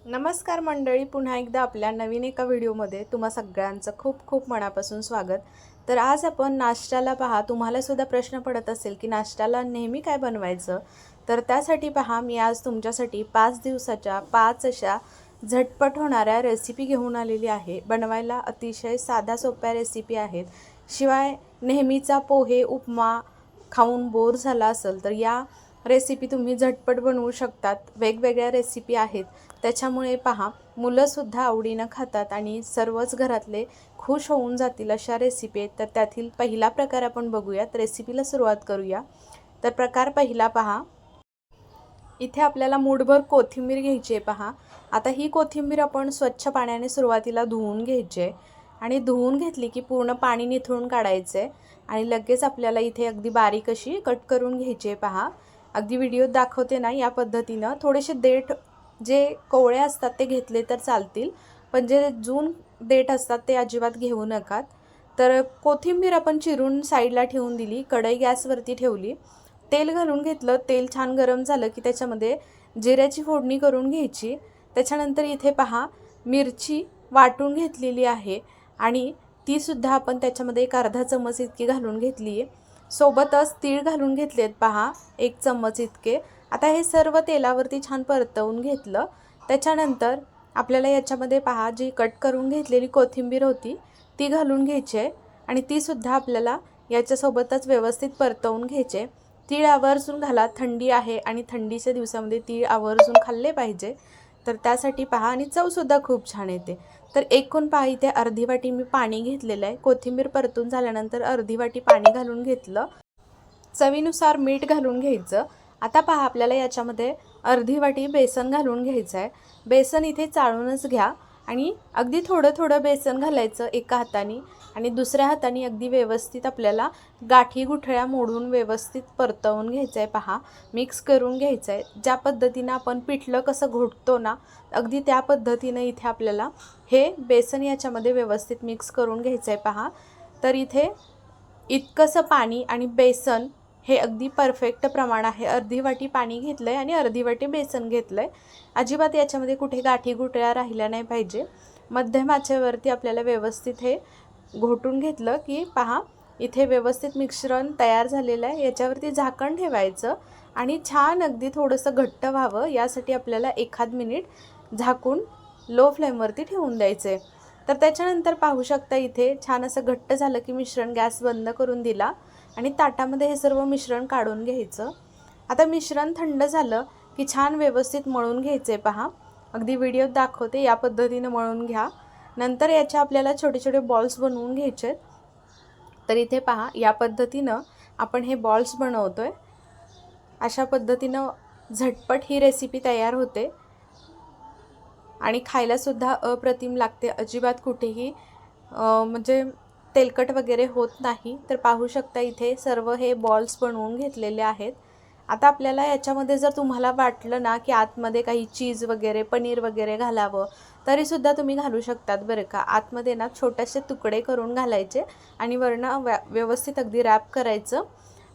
नमस्कार मंडळी, पुन्हा एकदा आपल्या नवीन एका व्हिडिओमध्ये तुम्हा सगळ्यांचं खूप खूप मनापासून स्वागत. तर आज आपण नाश्त्याला पहा, तुम्हाला सुद्धा प्रश्न पडत असेल की नाश्त्याला नेहमी काय बनवायचं. तर त्यासाठी पहा, मी आज तुमच्यासाठी 5 दिवसाच्या 5 अशा झटपट होणाऱ्या रेसिपी घेऊन आलेली आहे. बनवायला अतिशय साध्या सोप्या रेसिपी आहेत. शिवाय नेहमीचा पोहे उपमा खाऊन बोर झाला असेल तर या रेसिपी तुम्ही झटपट बनवू शकतात. वेगवेगळ्या रेसिपी आहेत, त्याच्यामुळे पहा मुलंसुद्धा आवडीनं खातात आणि सर्वच घरातले खुश होऊन जातील अशा रेसिपी आहेत. तर त्यातील पहिला प्रकार आपण बघूयात. रेसिपीला सुरुवात करूया. तर प्रकार पहिला पहा, इथे आपल्याला मूठभर कोथिंबीर घ्यायची आहे. पहा, आता ही कोथिंबीर आपण स्वच्छ पाण्याने सुरुवातीला धुवून घ्यायची आहे आणि धुवून घेतली की पूर्ण पाणी निथळून काढायचं आहे आणि लगेच आपल्याला इथे अगदी बारीक अशी कट करून घ्यायची आहे. पहा, अगदी व्हिडिओत दाखवते ना या पद्धतीनं. थोडेसे देठ जे कोवळे असतात ते घेतले तर चालतील, पण जे जून देठ असतात ते अजिबात घेऊ नकात. तर कोथिंबीर आपण चिरून साईडला ठेवून दिली. कढई गॅसवरती ठेवली, तेल घालून घेतलं. तेल छान गरम झालं की त्याच्यामध्ये जिऱ्याची फोडणी करून घ्यायची. त्याच्यानंतर इथे पहा, मिरची वाटून घेतलेली आहे आणि तीसुद्धा आपण त्याच्यामध्ये एक अर्धा चम्मच इतकी घालून घेतली आहे. सोबतच तीळ घालून घेतले आहेत पहा, 1 चम्मच इतके. आता हे सर्व तेलावरती छान परतवून घेतलं. त्याच्यानंतर आपल्याला याच्यामध्ये पहा, जी कट करून घेतलेली कोथिंबीर होती ती घालून घ्यायची आहे आणि तीसुद्धा आपल्याला याच्यासोबतच व्यवस्थित परतवून घ्यायचे. तीळ आवर्जून घाला, थंडी आहे आणि थंडीच्या दिवसामध्ये तीळ आवर्जून खाल्ले पाहिजे. तर त्यासाठी पहा, आणि चवसुद्धा खूप छान येते. तर एकूण पहा, इथे अर्धी वाटी मी पाणी घेतलेलं आहे. कोथिंबीर परतून झाल्यानंतर अर्धी वाटी पाणी घालून घेतलं. चवीनुसार मीठ घालून घ्यायचं. आता पहा, आपल्याला याच्यामध्ये अर्धी वाटी बेसन घालून घ्यायचं आहे. बेसन इथे चाळूनच घ्या आणि अगदी थोडं थोडं बेसन घालायचं एका हाताने आणि दुसऱ्या हाताने अगदी व्यवस्थित आपल्याला गाठी गुठळ्या मोडून व्यवस्थित परतवून घ्यायचं आहे. पहा, मिक्स करून घ्यायचं आहे. ज्या पद्धतीनं आपण पिठलं कसं घोटतो ना, अगदी त्या पद्धतीनं इथे आपल्याला हे बेसन याच्यामध्ये व्यवस्थित मिक्स करून घ्यायचं आहे. पहा, तर इथे इतकंसं पाणी आणि बेसन हे अगदी परफेक्ट प्रमाण आहे. अर्धी वाटी पाणी घेतलं आहे आणि अर्धी वाटी बेसन घेतलं आहे. अजिबात याच्यामध्ये कुठे गाठी गुठळ्या राहिल्या नाही पाहिजे. मध्यम आचेवरती आपल्याला व्यवस्थित हे घोटून घेतलं की पहा, इथे व्यवस्थित मिश्रण तयार झालेलं आहे. याच्यावरती झाकण ठेवायचं आणि छान अगदी थोडंसं घट्ट व्हावं यासाठी आपल्याला एखाद मिनिट झाकून लो फ्लेमवरती ठेवून द्यायचं आहे. तर त्याच्यानंतर पाहू शकता, इथे छान असं घट्ट झालं की मिश्रण गॅस बंद करून दिला आणि ताटामध्ये हे सर्व मिश्रण काढून घ्यायचं. आता मिश्रण थंड झालं की छान व्यवस्थित मळून घ्यायचे. पहा, अगदी व्हिडिओत दाखवते या पद्धतीनं मळून घ्या. नंतर याचे आपल्याला छोटे छोटे बॉल्स बनवून घ्यायचे. तर इथे पहा, या पद्धतीनं आपण हे बॉल्स बनवतोय. अशा पद्धतीनं झटपट ही रेसिपी तयार होते आणि खायलासुद्धा अप्रतिम लागते. अजिबात कुठेही म्हणजे तेलकट वगैरे होत नाही. तर पाहू शकता, इथे सर्व हे बॉल्स बनवून घेतलेले आहेत. आता आपल्याला याच्यामध्ये जर तुम्हाला वाटलं ना की आतमध्ये काही चीज वगैरे पनीर वगैरे घालावं, तरीसुद्धा तुम्ही घालू शकतात बरं का. आतमध्ये ना छोटेसे तुकडे करून घालायचे आणि वरनं व्यवस्थित अगदी रॅप करायचं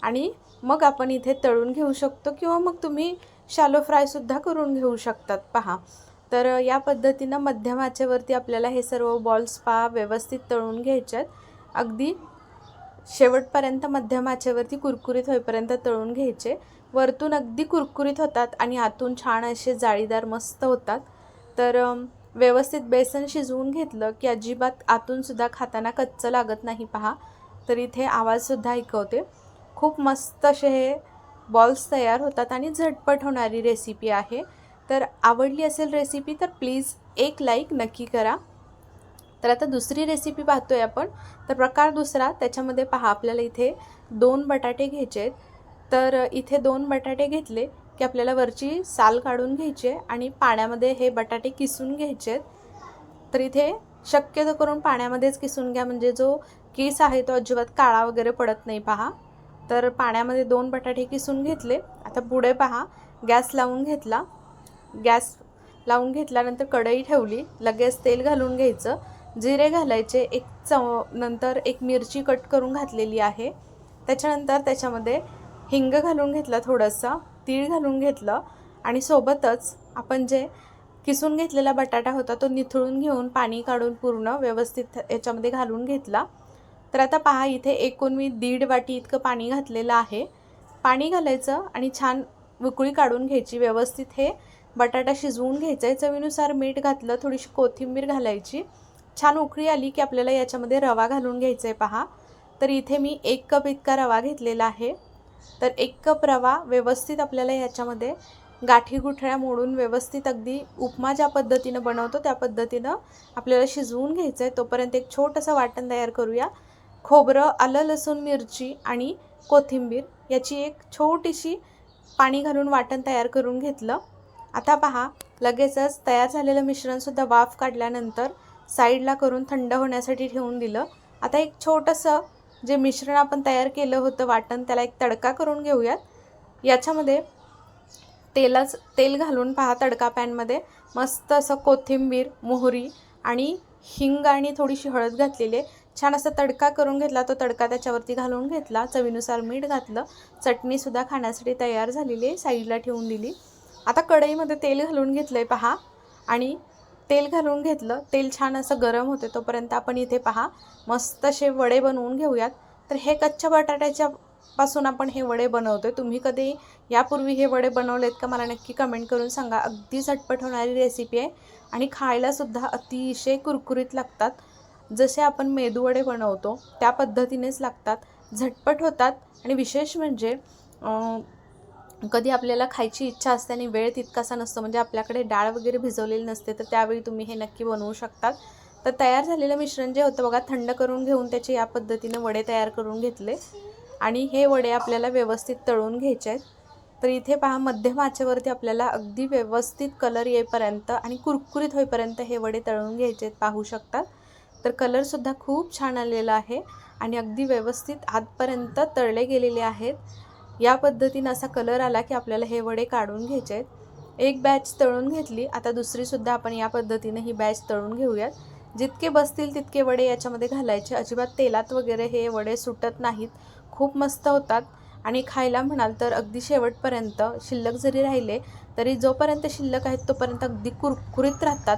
आणि मग आपण इथे तळून घेऊ शकतो किंवा मग तुम्ही शॅलो फ्रायसुद्धा करून घेऊ शकतात. पहा, तर या पद्धतीनं मध्यम आचेवरती आपल्याला हे सर्व बॉल्स व्यवस्थित तळून घ्यायचे आहेत. अगदी शेवटपर्यंत मध्यम आचेवरती कुरकुरीत होईपर्यंत तळून घ्यायचे. वरतून अगदी कुरकुरीत होतात आणि आतून छान असे जाळीदार मस्त होतात. तर व्यवस्थित बेसन शिजवून घेतलं की अजिबात आतूनसुद्धा खाताना कच्चं लागत नाही. पहा, तर इथे आवाजसुद्धा ऐकवते. खूप मस्त असे हे बॉल्स तयार होतात आणि झटपट होणारी रेसिपी आहे. तर आवडली असेल रेसिपी तर प्लीज एक लाईक नक्की करा. तर आता दुसरी रेसिपी पाहतोय आपण. तर प्रकार दुसरा, त्याच्यामध्ये पहा, आपल्याला इथे 2 बटाटे घ्यायचे आहेत. तर इथे 2 बटाटे घेतले की आपल्याला वरची साल काढून घ्यायची आहे आणि पाण्यामध्ये हे बटाटे किसून घ्यायचे आहेत. तर इथे शक्यतो करून पाण्यामध्येच किसून घ्या, म्हणजे जो किस आहे तो अजिबात काळा वगैरे पडत नाही. पहा, तर पाण्यामध्ये 2 बटाटे किसून घेतले. आता पुढे पहा, गॅस लावून घेतला. गॅस लावून घेतल्यानंतर कढई ठेवली. लगेच तेल घालून घ्यायचं. जिरे घालायचे. नंतर एक मिरची कट करून घातलेली आहे. त्याच्यानंतर त्याच्यामध्ये हिंग घालून घेतला, थोडासा तीळ घालून घेतलं आणि सोबतच आपण जे किसून घेतलेला बटाटा होता तो निथळून घेऊन पाणी काढून पूर्ण व्यवस्थित याच्यामध्ये घालून घेतला। तर आता पहा इथे एकूण मी 1.5 वाटी इतकं पाणी घातलेलं आहे। पाणी घालायचं आणि छान उकळी काढून घ्यायची, व्यवस्थित हे बटाटा शिजवून घ्यायचा आहे। चवीनुसार मीठ घातलं, थोडीशी कोथिंबीर घालायची। छान उकळी आली की आपल्याला याच्यामध्ये रवा घालून घ्यायचा आहे पहा। तर इथे मी 1 कप इतका रवा घेतलेला आहे। तर 1 कप रवा व्यवस्थित आपल्याला याच्यामध्ये गाठी गुठळ्या मोडून व्यवस्थित अगदी उपमा ज्या पद्धतीनं बनवतो त्या पद्धतीनं आपल्याला शिजवून घ्यायचं आहे। तोपर्यंत एक छोटंसं वाटण तयार करूया। खोबरं, आलं, लसूण, मिरची आणि कोथिंबीर याची एक छोटीशी पाणी घालून वाटण तयार करून घेतलं। आता पहा लगेचच तयार झालेलं मिश्रणसुद्धा वाफ काढल्यानंतर साईडला करून थंड होण्यासाठी ठेवून दिलं। आता एक छोटंसं जे मिश्रण आपण तयार केलं होतं वाटण, त्याला एक तडका करून घेऊयात। याच्यामध्ये तेल घालून पहा तडका पॅनमध्ये मस्त असं कोथिंबीर, मोहरी आणि हिंग आणि थोडीशी हळद घातलेली आहे। छान असा तडका करून घेतला। तो तडका त्याच्यावरती घालून घेतला, चवीनुसार मीठ घातलं, चटणीसुद्धा खाण्यासाठी तयार झालेली आहे, साईडला ठेवून दिली। आता कढईमध्ये तेल घालून घेतलं आहे पहा आणि तेल घालून घेतलं, तेल छान असं गरम होते तोपर्यंत आपण इथे पहा मस्त असे वडे बनवून घेऊयात। तर हे कच्च्या बटाट्याच्या पासून आपण हे वडे बनवतोय। तुम्ही कधी यापूर्वी हे वडे बनवलेत का मला नक्की कमेंट करून सांगा। अगदी झटपट होणारी रेसिपी आहे आणि खायलासुद्धा अतिशय कुरकुरीत लागतात। जसे आपण मेदूवडे बनवतो त्या पद्धतीनेच लागतात, झटपट होतात आणि विशेष म्हणजे कधी आपल्याला खायची इच्छा असते आणि वेळ तितकासा नसतो, म्हणजे आपल्याकडे डाळ वगैरे भिजवलेली नसते, तर त्यावेळी तुम्ही हे नक्की बनवू शकतात। तर तयार झालेलं मिश्रण जे होतं बघा थंड करून घेऊन त्याचे या पद्धतीने वडे तयार करून घेतले आणि हे वडे आपल्याला व्यवस्थित तळून घ्यायचे आहेत। तर इथे पहा मध्यम आचेवरती आपल्याला अगदी व्यवस्थित कलर येईपर्यंत आणि कुरकुरीत होईपर्यंत हे वडे तळून घ्यायचे आहेत, पाहू शकतात। तर कलरसुद्धा खूप छान आलेला आहे आणि अगदी व्यवस्थित आतपर्यंत तळले गेलेले आहेत। या पद्धतीने असा कलर आला की आपल्याला हे वडे काढून घ्यायचे आहेत। एक बॅच तळून घेतली, आता दुसरीसुद्धा आपण या पद्धतीने ही बॅच तळून घेऊयात। जितके बसतील तितके वडे याच्यामध्ये घालायचे, अजिबात तेलात वगैरे हे वडे सुटत नाहीत, खूप मस्त होतात आणि खायला म्हणाल तर अगदी शेवटपर्यंत शिल्लक जरी राहिले तरी जोपर्यंत शिल्लक आहेत तोपर्यंत अगदी कुरकुरीत राहतात।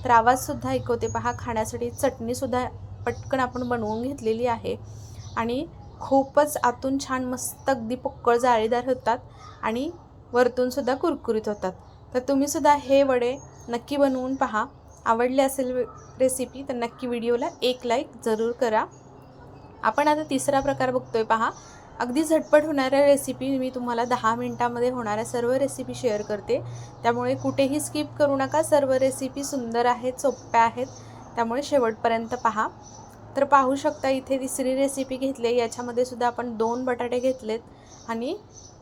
तर आवाजसुद्धा ऐकवते पहा, खाण्यासाठी चटणीसुद्धा पटकन आपण बनवून घेतलेली आहे आणि खूपच आतून छान मस्त अगदी पोकळ जाळीदार होतात आणि वरतूनसुद्धा कुरकुरीत होतात। तर तुम्हीसुद्धा हे वडे नक्की बनवून पहा। आवडले असेल रेसिपी तर नक्की व्हिडिओला एक लाईक जरूर करा। आपण आता तिसरा प्रकार बघतोय पहा। अगदी झटपट होणाऱ्या रेसिपी मी तुम्हाला 10 मिनिटांमध्ये होणाऱ्या सर्व रेसिपी शेअर करते, त्यामुळे कुठेही स्किप करू नका। सर्व रेसिपी सुंदर आहेत, सोप्या आहेत, त्यामुळे शेवटपर्यंत पहा। तर पाहू शकता इथे तिसरी रेसिपी घेतली, याच्यामध्ये सुद्धा आपण 2 बटाटे घेतलेत आणि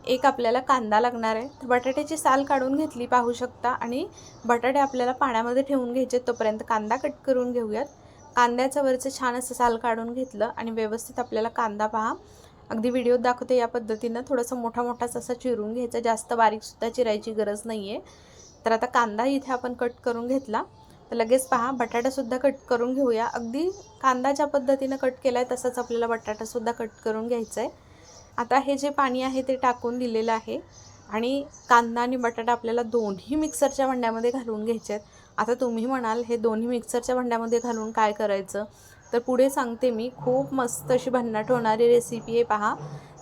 एक आपल्याला कांदा लागणार आहे। तर बटाट्याची साल काढून घेतली पाहू शकता आणि बटाटे आपल्याला पाण्यामध्ये ठेवून घ्यायचे, तोपर्यंत कांदा कट करून घेऊयात। कांद्याचं वरचं छान असं साल काढून घेतलं आणि व्यवस्थित आपल्याला कांदा पहा अगदी व्हिडिओत दाखवते या पद्धतीनं थोडंसं मोठाच असा चिरून घ्यायचा, जास्त बारीकसुद्धा चिरायची गरज नाही आहे। तर आता कांदा इथे आपण कट करून घेतला, तर लगेच पहा बटाटासुद्धा कट करून घेऊया। अगदी कांदा ज्या पद्धतीनं कट केला आहे तसंच आपल्याला बटाटासुद्धा कट करून घ्यायचा आहे। आता हे जे पाणी आहे ते टाकून दिलेलं आहे आणि कांदा आणि बटाटा आपल्याला दोन्ही मिक्सरच्या भांड्यामध्ये घालून घ्यायचे आहेत। आता तुम्ही म्हणाल हे दोन्ही मिक्सरच्या भांड्यामध्ये घालून काय करायचं, तर पुढे सांगते मी। खूप मस्त अशी भन्नाट होणारी रेसिपी आहे पहा।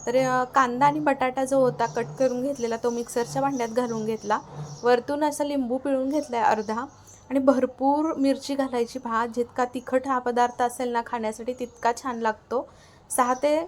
तर कांदा आणि बटाटा जो होता कट करून घेतलेला तो मिक्सरच्या भांड्यात घालून घेतला, वरतून असा लिंबू पिळून घेतला आहे अर्धा आणि भरपूर मिरची घालायची पहा। जितका तिखट हा पदार्थ असेल ना खाण्यासाठी तितका छान लागतो। 6 ते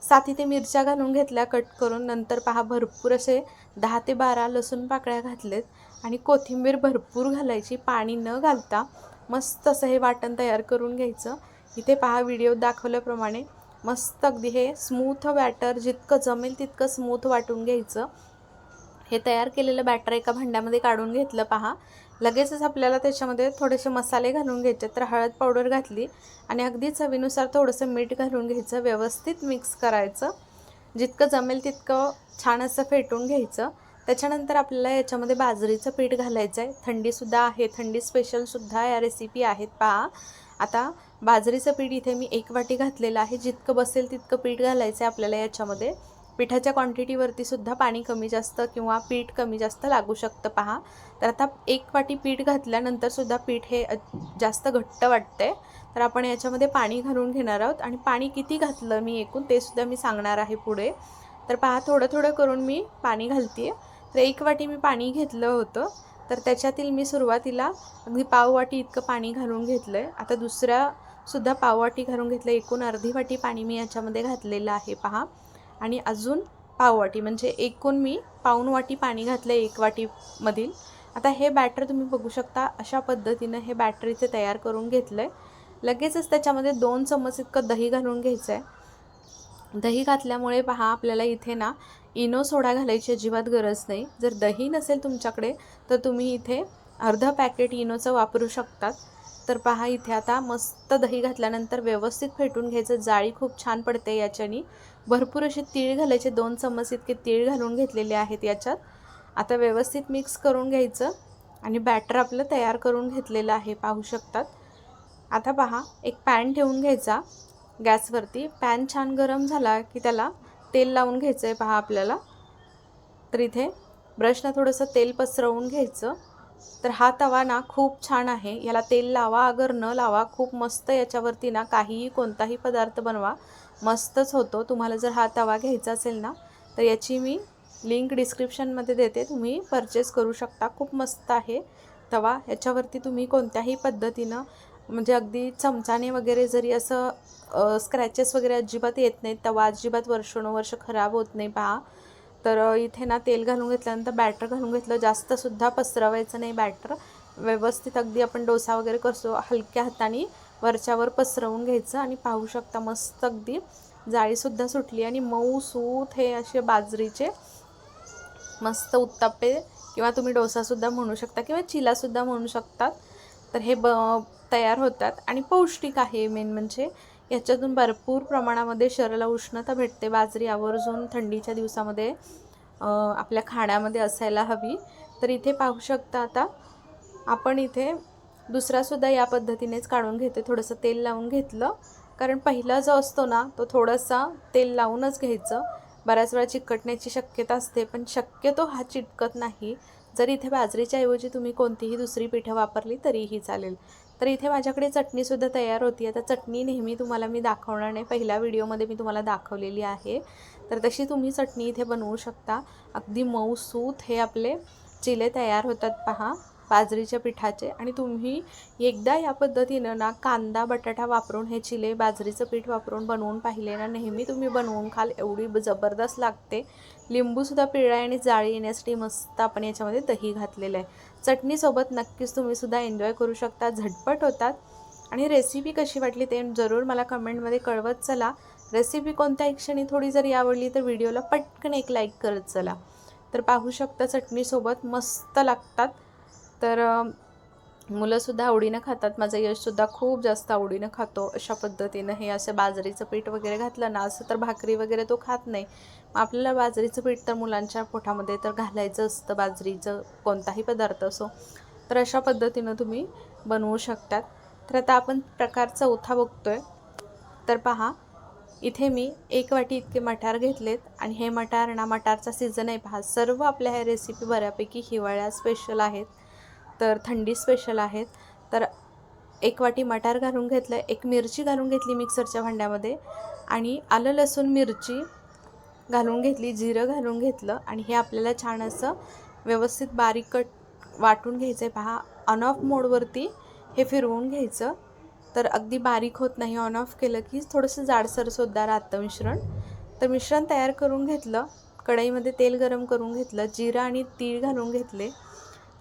7 इथे मिरच्या घालून घेतल्या कट करून, नंतर पहा भरपूर असे 10 ते 12 लसूण पाकळ्या घातलेत आणि कोथिंबीर भरपूर घालायची, पाणी न घालता मस्त असं हे वाटण तयार करून घ्यायचं। इथे पहा व्हिडिओत दाखवल्याप्रमाणे मस्त अगदी हे स्मूथ बॅटर जितकं जमेल तितकं स्मूथ वाटून घ्यायचं। हे तयार केलेलं बॅटर एका भांड्यामध्ये काढून घेतलं पहा। लगेचच आपल्याला त्याच्यामध्ये थोडेसे मसाले घालून घ्यायचे, तर हळद पावडर घातली आणि अगदी चवीनुसार थोडंसं मीठ घालून घ्यायचं, व्यवस्थित मिक्स करायचं, जितकं जमेल तितकं छान असं फेटून घ्यायचं। त्याच्यानंतर आपल्याला याच्यामध्ये बाजरीचं पीठ घालायचं आहे, थंडीसुद्धा आहे, थंडी स्पेशलसुद्धा या रेसिपी आहेत पहा। आता बाजरीचं पीठ इथे मी 1 वाटी घातलेलं आहे, जितकं बसेल तितकं पीठ घालायचं आहे आपल्याला याच्यामध्ये। पिठाच्या क्वांटिटीवरती सुद्धा पाणी कमी जास्त किंवा पीठ कमी जास्त लागू शकतं पहा. तर आता 1 वाटी पीठ घातल्यानंतर सुद्धा पीठ हे जास्त घट्ट वाटतंय, तर आपण याच्यामध्ये पाणी घालून घेणार आहोत. आणि पाणी किती घातलं मी एकूण ते सुद्धा मी सांगणार आहे पुढे. तर पहा थोडं थोडं करून मी पाणी घालते. तर 1 वाटी मी पाणी घेतलं होतं, तर त्याच्यातील मी सुरुवातीला अगदी पाव वाटी इतकं पाणी घालून घेतलं आहे. आता दुसऱ्यासुद्धा पाव वाटी घालून घेतलं. एकूण अर्धी वाटी पाणी मी याच्यामध्ये घातलेलं आहे पहा. आणि अजून पाव वाटी म्हणजे एकूण मी पाऊण वाटी पाणी घातलं आहे 1 वाटीमधील. आता हे बॅटर तुम्ही बघू शकता, अशा पद्धतीनं हे बॅटर इथे तयार करून घेतलं आहे. लगेचच त्याच्यामध्ये 2 चम्मच इतकं दही घालून घ्यायचं आहे. दही घातल्यामुळे पहा आपल्याला इथे ना इनो सोडा घालायची अजिबात गरज नाही. जर दही नसेल तुमच्याकडे तर तुम्ही इथे अर्धा पॅकेट इनोचं वापरू शकतात. तर पहा इथे आता मस्त दही घातल्यानंतर व्यवस्थित फेटून घ्यायचं. जाळी खूप छान पडते याच्यानी. भरपूर असे तीळ घालायचे, 2 चम्मच इतके तीळ घालून घेतलेले आहेत याच्यात. आता व्यवस्थित मिक्स करून घ्यायचं आणि बॅटर आपलं तयार करून घेतलेलं आहे पाहू शकतात. आता पहा एक पॅन ठेवून घ्यायचा गॅसवरती. पॅन छान गरम झाला की त्याला तेल लावून घ्यायचं आहे पहा आपल्याला. तर इथे ब्रशनं थोडंसं तेल पसरवून घ्यायचं. तर हा तवा ना खूप छान आहे, याला तेल लावा अगर न लावा खूप मस्त याच्यावरती ना काहीही कोणताही पदार्थ बनवा मस्तच होतो. तुम्हाला जर हा तवा घ्यायचा असेल ना तर याची मी लिंक डिस्क्रिप्शनमध्ये देते, तुम्ही परचेस करू शकता. खूप मस्त आहे तवा. याच्यावरती तुम्ही कोणत्याही पद्धतीनं म्हणजे अगदी चमचाने वगैरे जरी असं स्क्रॅचेस वगैरे अजिबात येत नाहीत. तवा अजिबात वर्षानुवर्ष खराब होत नाही पहा. तर इथे ना तेल घालून घेतल्यानंतर बॅटर घालून घेतलं. जास्तसुद्धा पसरवायचं नाही बॅटर. व्यवस्थित अगदी आपण डोसा वगैरे करतो हलक्या हाताने वरच्यावर पसरवून घ्यायचं. आणि पाहू शकता मस्त अगदी जाळीसुद्धा सुटली आणि मऊ सूत हे असे बाजरीचे मस्त उत्तप्पे किंवा तुम्ही डोसासुद्धा म्हणू शकता किंवा चिलासुद्धा म्हणू शकतात. तर हे तयार होतात आणि पौष्टिक आहे. मेन म्हणजे याच्यातून भरपूर प्रमाणामध्ये शरीराला उष्णता भेटते. बाजरी आवर्जून थंडीच्या दिवसामध्ये आपल्या खाण्यामध्ये असायला हवी. तर इथे पाहू शकता आता आपण इथे दुसरासुद्धा या पद्धतीनेच काढून घेते. थोडंसं तेल लावून घेतलं, कारण पहिला जो असतो ना तो थोडासा तेल लावूनच घ्यायचं. बऱ्याच वेळा चिकटण्याची शक्यता असते, पण शक्यतो हा चिटकत नाही. जर इथे बाजरीच्या ऐवजी तुम्ही कोणतीही दुसरी पिठं वापरली तरीही चालेल. तर इथे माझ्याकडे चटणीसुद्धा तयार होती. आता चटणी नेहमी तुम्हाला मी दाखवणार नाही, पहिल्या व्हिडिओमध्ये मी तुम्हाला दाखवलेली आहे. तर तशी तुम्ही चटणी इथे बनवू शकता. अगदी मऊसूत हे आपले चिले तयार होतात पहा बाजरीच्या पिठाचे. आणि तुम्ही एकदा या पद्धतीनं ना कांदा बटाटा वापरून हे चिले बाजरीचं पीठ वापरून बनवून पाहिले ना, नेहमी तुम्ही बनवून खाल, एवढी जबरदस्त लागते. लिंबूसुद्धा पिळला आणि जाळी येण्यासाठी मस्त आपण याच्यामध्ये दही घातलेलं आहे. चटणीसोबत नक्कीच तुम्हीसुद्धा एन्जॉय करू शकता. झटपट होतात. आणि रेसिपी कशी वाटली ते जरूर मला कमेंटमध्ये कळवत चला. रेसिपी कोणत्याही क्षणी थोडी जरी आवडली तर व्हिडिओला पटकन एक लाईक करत चला. तर पाहू शकता चटणीसोबत मस्त लागतात. तर मुलंसुद्धा आवडीनं खातात. माझा यशसुद्धा खूप जास्त आवडीनं खातो. अशा पद्धतीनं हे असं बाजरीचं पीठ वगैरे घातलं ना, असं तर भाकरी वगैरे तो खात नाही. आपल्याला बाजरीचं पीठ तर मुलांच्या पोटामध्ये तर घालायचं असतं, बाजरीचं कोणताही पदार्थ असो. तर अशा पद्धतीनं तुम्ही बनवू शकतात. तर आता आपण प्रकार चौथा बघतोय. तर पहा इथे मी 1 वाटी इतके मटार घेतलेत. आणि हे मटार ना, मटारचा सीझन आहे पहा. सर्व आपल्या ह्या रेसिपी बऱ्यापैकी हिवाळ्या स्पेशल आहेत, तर थंडी स्पेशल आहेत. तर 1 वाटी मटार घालून घेतलं. 1 मिरची घालून घेतली मिक्सरच्या भांड्यामध्ये. आणि आलं लसूण मिरची घालून घेतली, जिरं घालून घेतलं. आणि हे आपल्याला छान असं व्यवस्थित बारीक वाटून घ्यायचं आहे पहा. ऑन ऑफ मोडवरती हे फिरवून घ्यायचं. तर अगदी बारीक होत नाही. ऑन ऑफ केलं की थोडंसं जाडसरसुद्धा राहतं मिश्रण. तर मिश्रण तयार करून घेतलं. कढईमध्ये तेल गरम करून घेतलं. जिरं आणि तीळ घालून घेतले.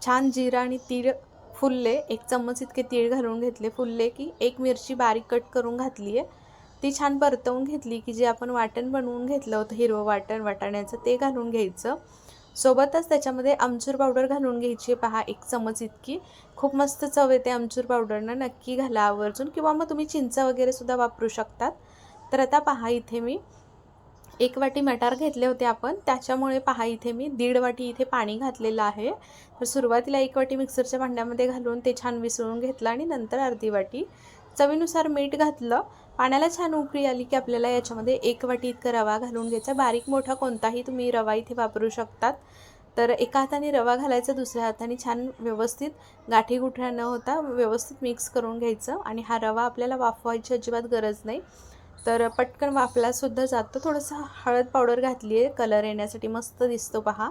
छान जिरं आणि तीळ फुलले. 1 चम्मच इतके तीळ घालून घेतले. फुलले की 1 मिरची बारीक कट करून घातली आहे. ती छान परतवून घेतली की जे आपण वाटण बनवून घेतलं होतं हिरवं वाटण वाटाण्याचं ते घालून घ्यायचं. सोबतच त्याच्यामध्ये आमचूर पावडर घालून घ्यायची पहा 1 चम्मच इतकी. खूप मस्त चव येते आमचूर पावडरनं. नक्की घाला आवर्जून, किंवा मग तुम्ही चिंच वगैरेसुद्धा वापरू शकतात. तर आता पहा इथे मी 1 वाटी मटार घेतले होते आपण, त्याच्यामुळे पहा इथे मी 1.5 वाटी इथे पाणी घातलेलं आहे. तर सुरुवातीला 1 वाटी मिक्सरच्या भांड्यामध्ये घालून ते छान विसळून घेतलं. आणि नंतर अर्धी वाटी चवीनुसार मीठ घातलं. पाण्याला छान उकळी आली की आपल्याला याच्यामध्ये 1 वाटी इतका रवा घालून घ्यायचा. बारीक मोठा कोणताही तुम्ही रवा इथे वापरू शकतात. तर एका हाताने रवा घालायचा, दुसऱ्या हाताने छान व्यवस्थित गाठी गुठळ्या न होता व्यवस्थित मिक्स करून घ्यायचं. आणि हा रवा आपल्याला वाफवायची अजिबात गरज नाही, तर पटकन वाफलासुद्धा जातो. थोडंसं हळद पावडर घातली आहे कलर येण्यासाठी, मस्त दिसतो पहा.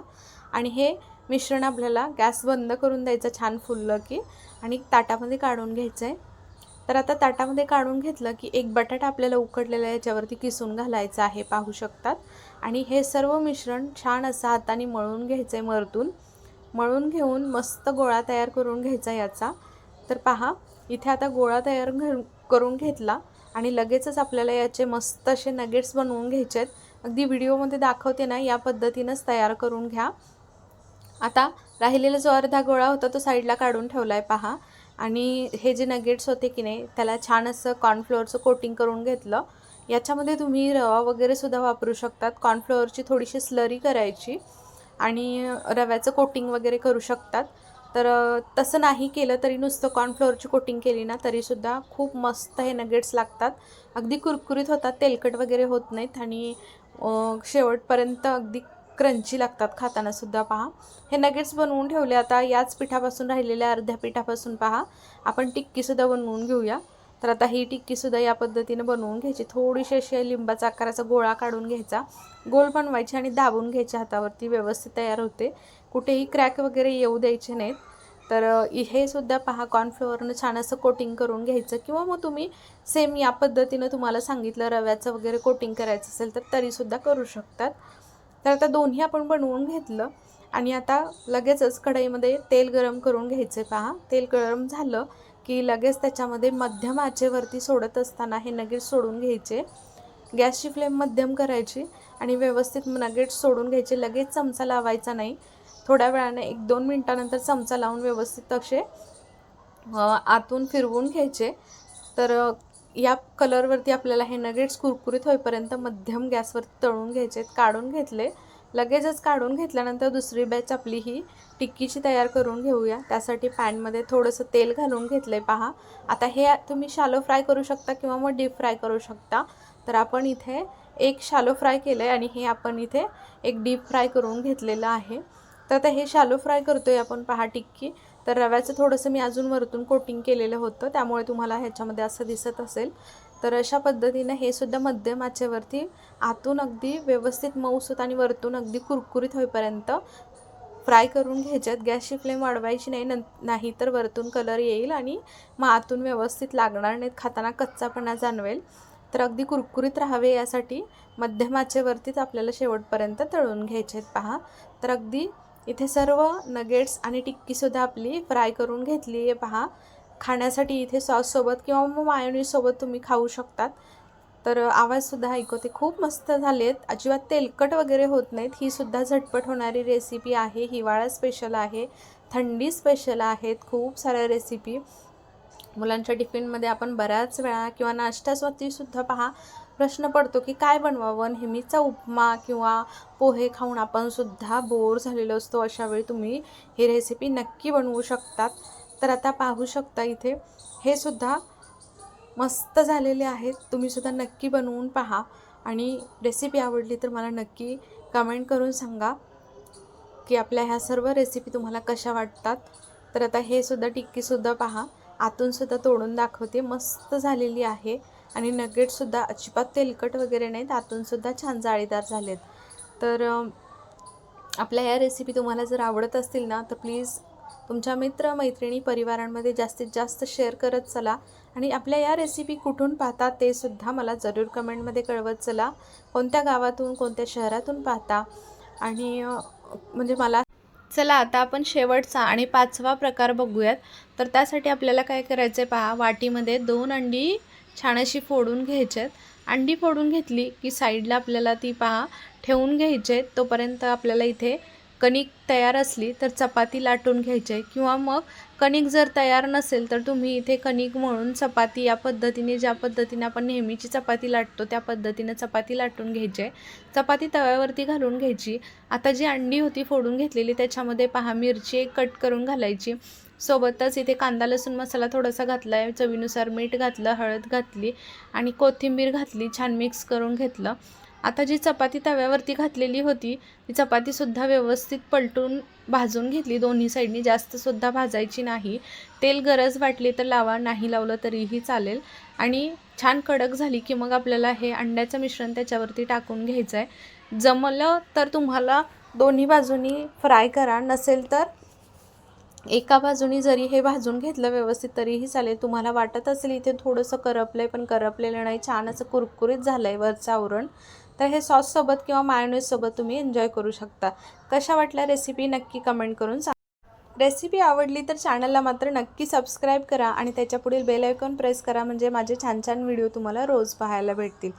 आणि हे मिश्रण आपल्याला गॅस बंद करून द्यायचं छान फुललं की, आणि ताटामध्ये काढून घ्यायचं आहे. तर आता ताटामध्ये काढून घेतलं की एक बटाटा आपल्याला उकडलेला याच्यावरती किसून घालायचा आहे, पाहू शकतात. आणि हे सर्व मिश्रण छान असं हाताने मळून घ्यायचं आहे. मळून घेऊन मस्त गोळा तयार करून घ्यायचा याचा. तर पहा इथे आता गोळा तयार करून घेतला आणि लगेचच आपल्याला याचे मस्त असे नगेट्स बनवून घ्यायचे आहेत. अगदी व्हिडिओमध्ये दाखवते ना या पद्धतीनंच तयार करून घ्या. आता राहिलेला जो अर्धा गोळा होता तो साईडला काढून ठेवला आहे पहा. आणि हे जे नगेट्स होते की नाही त्याला छान असं कॉर्नफ्लोअरचं कोटिंग करून घेतलं. याच्यामध्ये तुम्ही रवा वगैरे सुद्धा वापरू शकतात. कॉर्नफ्लोअरची थोडीशी स्लरी करायची आणि रव्याचं कोटिंग वगैरे करू शकतात. तर तसं नाही केलं तरी नुसतं कॉर्नफ्लोअरची कोटिंग केली ना तरीसुद्धा खूप मस्त हे नगेट्स लागतात. अगदी कुरकुरीत होतात, तेलकट वगैरे होत नाहीत आणि शेवटपर्यंत अगदी क्रंची लागतात खातानासुद्धा पहा. हे नगेट्स बनवून ठेवले. आता याच पिठापासून राहिलेल्या अर्ध्या पिठापासून पहा आपण टिक्कीसुद्धा बनवून घेऊया. तर आता ही टिक्कीसुद्धा या पद्धतीनं बनवून घ्यायची. थोडीशी अशी लिंबाचा आकाराचा गोळा काढून घ्यायचा, गोल बनवायची आणि दाबून घ्यायच्या हातावरती, व्यवस्थित तयार होते. कुठेही क्रॅक वगैरे येऊ द्यायचे नाहीत. तर हे सुद्धा पहा कॉर्नफ्लोअरनं छान असं कोटिंग करून घ्यायचं, किंवा मग तुम्ही सेम या पद्धतीनं तुम्हाला सांगितलं रव्याचं वगैरे कोटिंग करायचं असेल तर तरीसुद्धा करू शकतात. तर आता दोन्ही आपण बनवून घेतलं आणि आता लगेचच कढईमध्ये तेल गरम करून घ्यायचे पहा. तेल गरम झालं की लगेच त्याच्यामध्ये मध्यम आचेवरती सोडत असताना हे नगेट्स सोडून घ्यायचे. गॅसची फ्लेम मध्यम करायची आणि व्यवस्थित नगेट्स सोडून घ्यायचे. लगेच चमचा लावायचा नाही, थोड्या वेळाने 1-2 मिनटानंतर चमचा लावून व्यवस्थित असे आतून फिरवून घ्यायचे. तर या कलरवरती आपल्याला हे नगेट्स कुरकुरीत होईपर्यंत मध्यम गॅसवरती तळून घ्यायचे. काढून घेतले. लगेचच काढून घेतल्यानंतर दुसरी बॅच आपली ही टिक्कीची तयार करून घेऊया. त्यासाठी पॅनमध्ये थोडंसं तेल घालून घेतलं आहे पहा. आता हे तुम्ही शॅलो फ्राय करू शकता किंवा मग डीप फ्राय करू शकता. तर आपण इथे एक शॅलो फ्राय केलं आहे आणि हे आपण इथे एक डीप फ्राय करून घेतलेलं आहे. तर आता हे शॅलो फ्राय करतो आहे आपण पहा टिक्की. तर रव्याचं थोडंसं मी अजून वरतून कोटिंग केलेलं होतं, त्यामुळे तुम्हाला ह्याच्यामध्ये असं दिसत असेल. तर अशा पद्धतीनं हे सुद्धा मध्यम आचेवरती आतून अगदी व्यवस्थित मऊसूत आणि वरतून अगदी कुरकुरीत होईपर्यंत फ्राय करून घ्यायच्यात. गॅसची फ्लेम वाढवायची नाही तर वरतून कलर येईल आणि मग आतून व्यवस्थित लागणार नाहीत, खाताना कच्चापणा जाणवेल. तर अगदी कुरकुरीत राहावे यासाठी मध्यम आचेवरतीच आपल्याला शेवटपर्यंत तळून घ्यायचे आहेत पहा. तर अगदी इथे सर्व नगेट्स आणि टिक्कीसुद्धा आपली फ्राय करून घेतली आहे पहा. खाण्यासाठी इथे सॉससोबत किंवा मग मायोनीजसोबत तुम्ही खाऊ शकतात. तर आवाजसुद्धा ऐकवते, खूप मस्त झाले आहेत, अजिबात तेलकट वगैरे होत नाहीत. ही सुद्धा झटपट होणारी रेसिपी आहे, हिवाळा स्पेशल आहे, थंडी स्पेशल आहेत. खूप साऱ्या रेसिपी मुलांच्या टिफिनमध्ये आपण बऱ्याच वेळा किंवा नाश्त्यावरतीसुद्धा पहा प्रश्न पडतो की काय बनवावं. नेहमीचा उपमा किंवा पोहे खाऊन आपण सुद्धा बोर झालेलो असतो. अशा वेळी तुम्ही ही रेसिपी नक्की बनवू शकतात. तर आता पाहू शकता इथे हे सुद्धा मस्त झालेले आहेत. तुम्हीसुद्धा नक्की बनवून पहा आणि रेसिपी आवडली तर मला नक्की कमेंट करून सांगा की आपल्या ह्या सर्व रेसिपी तुम्हाला कशा वाटतात. तर आता हे सुद्धा टिक्कीसुद्धा पहा, आतूनसुद्धा तोडून दाखवते, मस्त झालेली आहे. आणि नगेट्ससुद्धा अजिबात तेलकट वगैरे नाहीत, आतूनसुद्धा छान जाळीदार झालेत. तर आपल्या या रेसिपी तुम्हाला जर आवडत असतील ना तर प्लीज तुमच्या मित्र मैत्रिणी परिवारांमध्ये जास्तीत जास्त शेअर करत चला. आणि आपल्या या रेसिपी कुठून पाहता ते सुद्धा मला जरूर कमेंटमध्ये कळवत चला. कोणत्या गावातून कोणत्या शहरातून पाहता आणि म्हणजे मला. चला आता आपण शेवटचा आणि 5वा प्रकार बघूयात. तर त्यासाठी आपल्याला काय करायचं आहे पहा, वाटीमध्ये 2 अंडी छान अशी फोडून घ्यायच्यात. अंडी फोडून घेतली की साईडला आपल्याला ती पहा ठेवून घ्यायचे. तोपर्यंत आपल्याला इथे कणिक तयार असली तर चपाती लाटून घ्यायची आहे, किंवा मग कणिक जर तयार नसेल तर तुम्ही इथे कणिक मळून चपाती या पद्धतीने, ज्या पद्धतीने आपण नेहमीची चपाती लाटतो त्या पद्धतीने चपाती लाटून घ्यायची आहे. चपाती तव्यावरती घालून घ्यायची. आता जी अंडी होती फोडून घेतलेली त्याच्यामध्ये पहा मिरची एक कट करून घालायची. सोबतच इथे कांदा लसूण मसाला थोडासा घातला आहे, चवीनुसार मीठ घातलं, हळद घातली आणि कोथिंबीर घातली, छान मिक्स करून घेतलं. आता जी चपाती तव्यावरती घातलेली होती ती चपातीसुद्धा व्यवस्थित पलटून भाजून घेतली दोन्ही साईडनी, जास्तसुद्धा भाजायची नाही. तेल गरज वाटली तर लावा, नाही लावलं तरीही चालेल. आणि छान कडक झाली की मग आपल्याला हे अंड्याचं मिश्रण त्याच्यावरती टाकून घ्यायचं आहे. जमलं तर तुम्हाला दोन्ही बाजूनी फ्राय करा, नसेल तर एका बाजूनी जरी हे भाजून घेतलं व्यवस्थित तरीही चालेल. तुम्हाला वाटत असेल इथे थोडंसं करपलं आहे, पण करपलेलं नाही, छान असं कुरकुरीत झालं आहे वरचं आवरण. तर हे सॉससोबत किंवा मायोनीजसोबत तुम्ही एन्जॉय करू शकता. कशा वाटल्या रेसिपी नक्की कमेंट करून सांगा. रेसिपी आवडली तर चॅनलला मात्र नक्की सबस्क्राईब करा आणि त्याच्या पुढील बेल आयकॉन प्रेस करा, म्हणजे माझे छान छान व्हिडिओ तुम्हाला रोज पाहायला भेटतील.